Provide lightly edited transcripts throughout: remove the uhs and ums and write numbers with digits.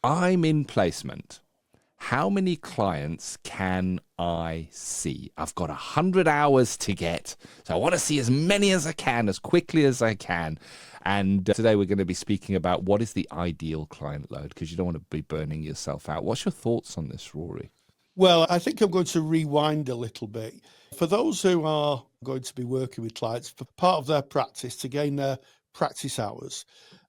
I'm in placement. How many clients can I see? I've got 100 hours to get. So I want to see as many as I can, as quickly as I can. And today we're going to be speaking about what is the ideal client load, because you don't want to be burning yourself out. What's your thoughts on this, Rory? Well, I think I'm going to rewind a little bit. For those who are going to be working with clients, for part of their practice, to gain their practice hours,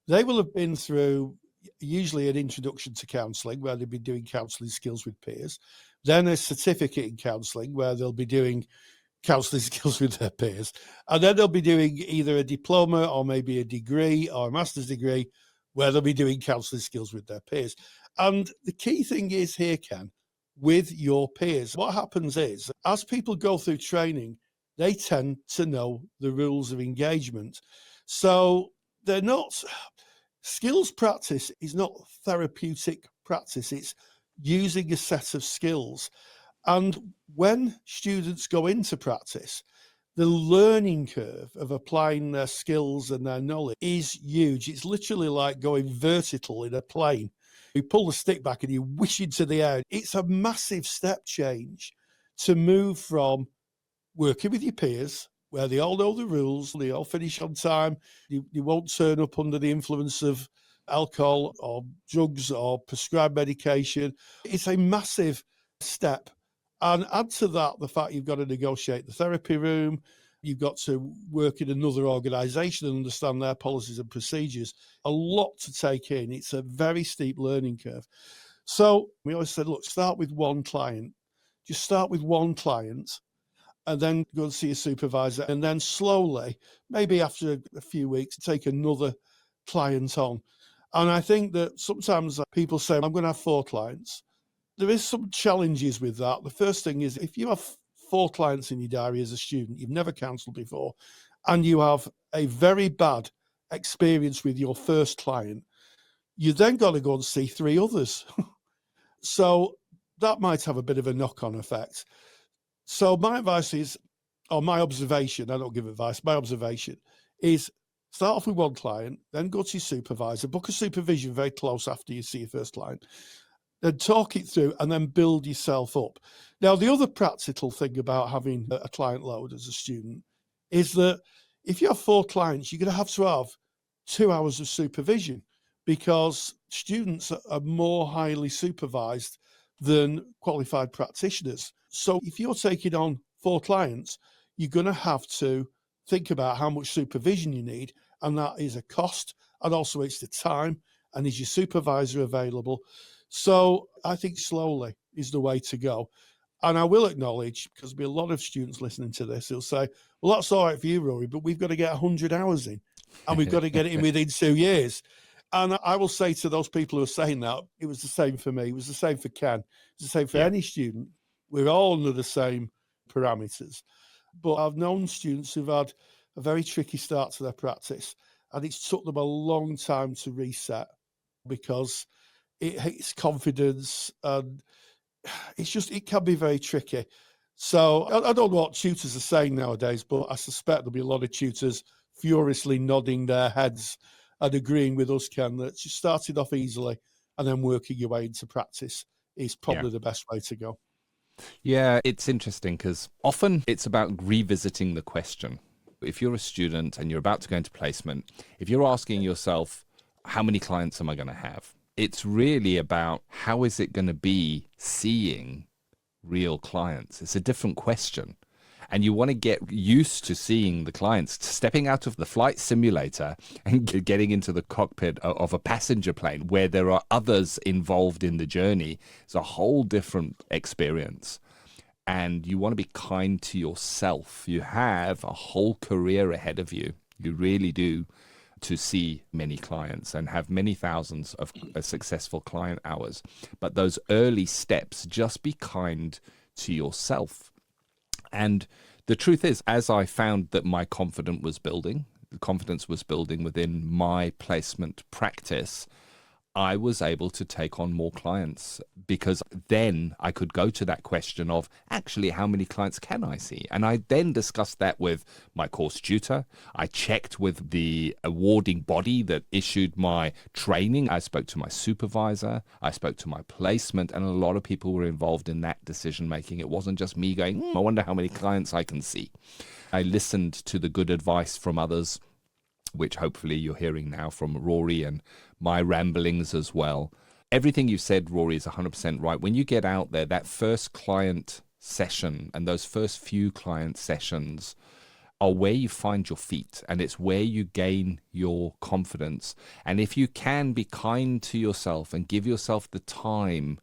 they will have been through usually an introduction to counselling, where they'll be doing counselling skills with peers, then a certificate in counselling, where they'll be doing counselling skills with their peers, and then they'll be doing either a diploma or maybe a degree or a master's degree, where they'll be doing counselling skills with their peers. And the key thing is here, Ken, with your peers, what happens is, as people go through training, they tend to know the rules of engagement. So they're not... Skills practice is not therapeutic practice. It's using a set of skills. And when students go into practice, the learning curve of applying their skills and their knowledge is huge. It's literally like going vertical in a plane. You pull the stick back and you whoosh into the air. It's a massive step change to move from working with your peers, where they all know the rules, they all finish on time, you won't turn up under the influence of alcohol or drugs or prescribed medication. It's a massive step. And add to that the fact you've got to negotiate the therapy room, you've got to work in another organisation and understand their policies and procedures. A lot to take in. It's a very steep learning curve. So we always said, look, start with one client. Just start with one client, and then go and see a supervisor, and then slowly, maybe after a few weeks, take another client on. And I think that sometimes people say, I'm going to have 4 clients. There is some challenges with that. The first thing is, if you have 4 clients in your diary as a student, you've never counselled before, and you have a very bad experience with your first client, you then got to go and see 3 others. So that might have a bit of a knock-on effect. So my advice is, or my observation, I don't give advice, my observation is start off with one client, then go to your supervisor, book a supervision very close after you see your first client, then talk it through and then build yourself up. Now, the other practical thing about having a client load as a student is that if you have 4 clients, you're going to have 2 hours of supervision, because students are more highly supervised than qualified practitioners. So if you're taking on 4 clients, you're going to have to think about how much supervision you need, and that is a cost, and also it's the time, and is your supervisor available? So I think slowly is the way to go. And I will acknowledge, because there'll be a lot of students listening to this, who'll say, well, that's all right for you, Rory, but we've got to get 100 hours in, and we've got to get it in within 2 years. And I will say to those people who are saying that, it was the same for me. It was the same for Ken. It's the same for any student. We're all under the same parameters. But I've known students who've had a very tricky start to their practice, and it's took them a long time to reset, because it hits confidence, and it can be very tricky. So I don't know what tutors are saying nowadays, but I suspect there'll be a lot of tutors furiously nodding their heads and agreeing with us, Ken, that just starting off easily and then working your way into practice is probably the best way to go. Yeah, it's interesting because often it's about revisiting the question. If you're a student and you're about to go into placement, if you're asking yourself, how many clients am I going to have? It's really about how is it going to be seeing real clients? It's a different question. And you want to get used to seeing the clients, stepping out of the flight simulator and getting into the cockpit of a passenger plane where there are others involved in the journey. It's a whole different experience. And you want to be kind to yourself. You have a whole career ahead of you. You really do, to see many clients and have many thousands of successful client hours. But those early steps, just be kind to yourself. And the truth is, as I found that my confidence was building within my placement practice, I was able to take on more clients, because then I could go to that question of, actually, how many clients can I see? And I then discussed that with my course tutor. I checked with the awarding body that issued my training. I spoke to my supervisor. I spoke to my placement, and a lot of people were involved in that decision making. It wasn't just me going, I wonder how many clients I can see. I listened to the good advice from others, which hopefully you're hearing now from Rory, and my ramblings as well. Everything you said, Rory, is 100% right. When you get out there, that first client session and those first few client sessions are where you find your feet, and it's where you gain your confidence. And if you can be kind to yourself and give yourself the time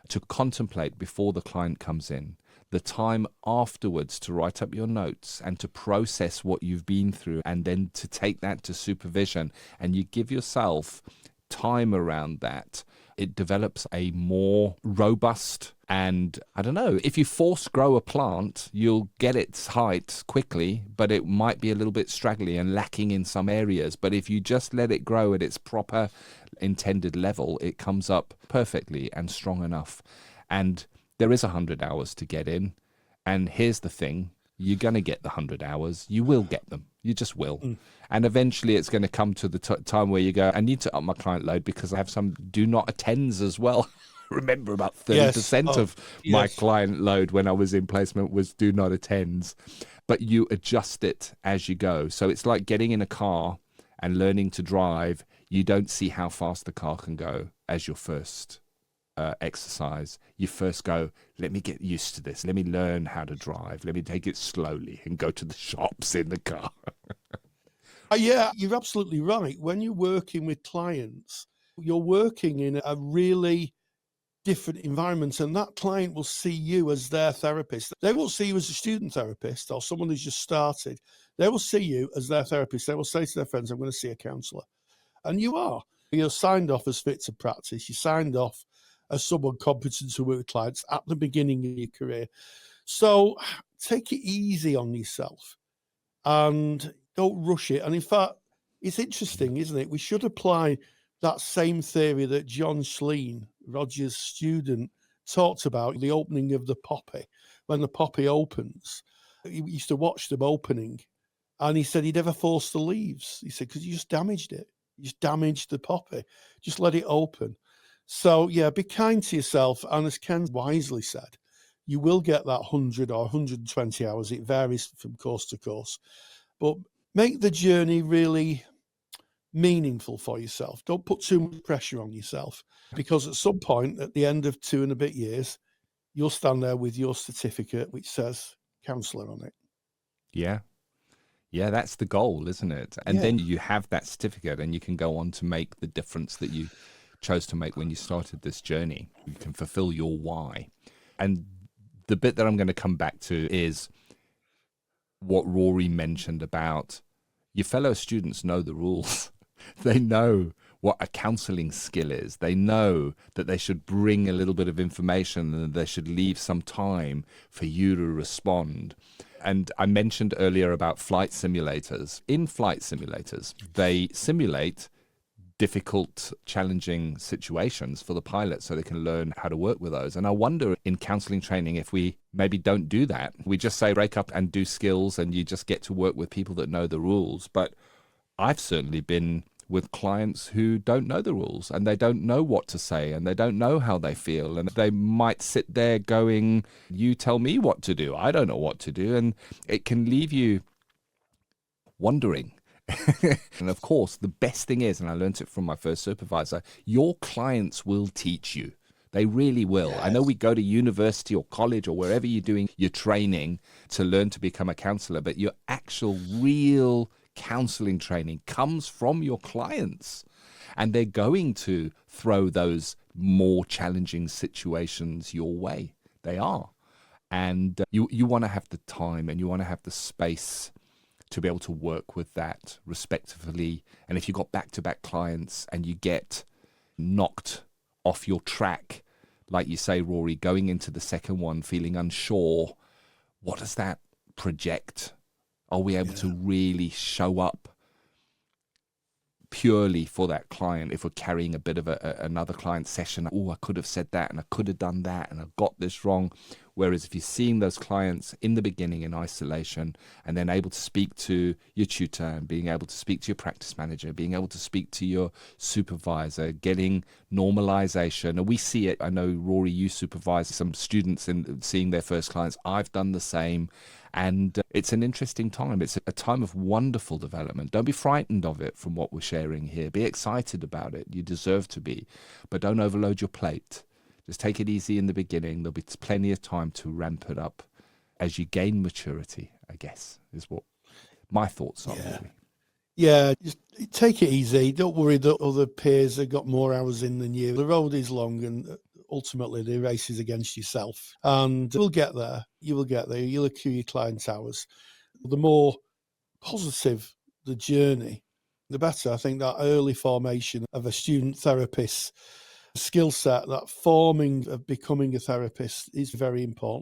to contemplate before the client comes in, the time afterwards to write up your notes and to process what you've been through, and then to take that to supervision, and you give yourself time around that, it develops a more robust, and I don't know, if you force grow a plant, you'll get its height quickly, but it might be a little bit straggly and lacking in some areas. But if you just let it grow at its proper intended level, it comes up perfectly and strong enough. And there is 100 hours to get in. And here's the thing, you're going to get the 100 hours. You will get them. You just will. And eventually it's going to come to the time where you go, I need to up my client load because I have some do not attends as well. Remember, about 30% of my client load when I was in placement was do not attends. But you adjust it as you go. So it's like getting in a car and learning to drive. You don't see how fast the car can go as your first exercise. You first go, let me get used to this. Let me learn how to drive. Let me take it slowly and go to the shops in the car. Yeah, you're absolutely right. When you're working with clients, you're working in a really different environment, and that client will see you as their therapist. They won't see you as a student therapist or someone who's just started. They will see you as their therapist. They will say to their friends, I'm going to see a counsellor. And you are. You're signed off as fit to practice. You're signed off as someone competent to work with clients at the beginning of your career. So take it easy on yourself and don't rush it. And in fact, it's interesting, isn't it? We should apply that same theory that John Schleen, Roger's student, talked about, the opening of the poppy. When the poppy opens, he used to watch them opening, and he said he never forced the leaves. He said, because you just damaged it. You just damaged the poppy. Just let it open. So, yeah, be kind to yourself. And as Ken wisely said, you will get that 100 or 120 hours. It varies from course to course. But make the journey really meaningful for yourself. Don't put too much pressure on yourself, because at some point, at the end of 2 and a bit years, you'll stand there with your certificate, which says counsellor on it. Yeah. Yeah, that's the goal, isn't it? And then you have that certificate and you can go on to make the difference that you chose to make when you started this journey. You can fulfill your why. And the bit that I'm going to come back to is what Rory mentioned about your fellow students know the rules. They know what a counselling skill is. They know that they should bring a little bit of information and they should leave some time for you to respond. And I mentioned earlier about flight simulators. In flight simulators, they simulate difficult, challenging situations for the pilot so they can learn how to work with those. And I wonder in counseling training if we maybe don't do that. We just say break up and do skills and you just get to work with people that know the rules. But I've certainly been with clients who don't know the rules and they don't know what to say and they don't know how they feel. And they might sit there going, you tell me what to do. I don't know what to do. And it can leave you wondering. And of course, the best thing is, and I learned it from my first supervisor, your clients will teach you. They really will. Yes. I know we go to university or college or wherever you're doing your training to learn to become a counsellor, but your actual real counseling training comes from your clients. And they're going to throw those more challenging situations your way. They are. And you want to have the time and you want to have the space to be able to work with that respectively. And if you've got back-to-back clients and you get knocked off your track, like you say, Rory, going into the second one, feeling unsure, what does that project? Are we able to really show up purely for that client. If we're carrying a bit of another client session, oh, I could have said that and I could have done that and I got this wrong. Whereas if you're seeing those clients in the beginning in isolation and then able to speak to your tutor and being able to speak to your practice manager, being able to speak to your supervisor, getting normalization. And we see it. I know, Rory, you supervise some students in seeing their first clients. I've done the same. And it's an interesting time. It's a time of wonderful development. Don't be frightened of it from what we're sharing here. Be excited about it. You deserve to be. But don't overload your plate. Just take it easy in the beginning. There'll be plenty of time to ramp it up as you gain maturity, I guess, is what my thoughts are. Really. Yeah, just take it easy. Don't worry that other peers have got more hours in than you. The road is long and ultimately the race is against yourself. And we'll get there. You will get there. You'll accrue your client hours. The more positive the journey, the better. I think that early formation of a student therapist skill set, that forming of becoming a therapist, is very important.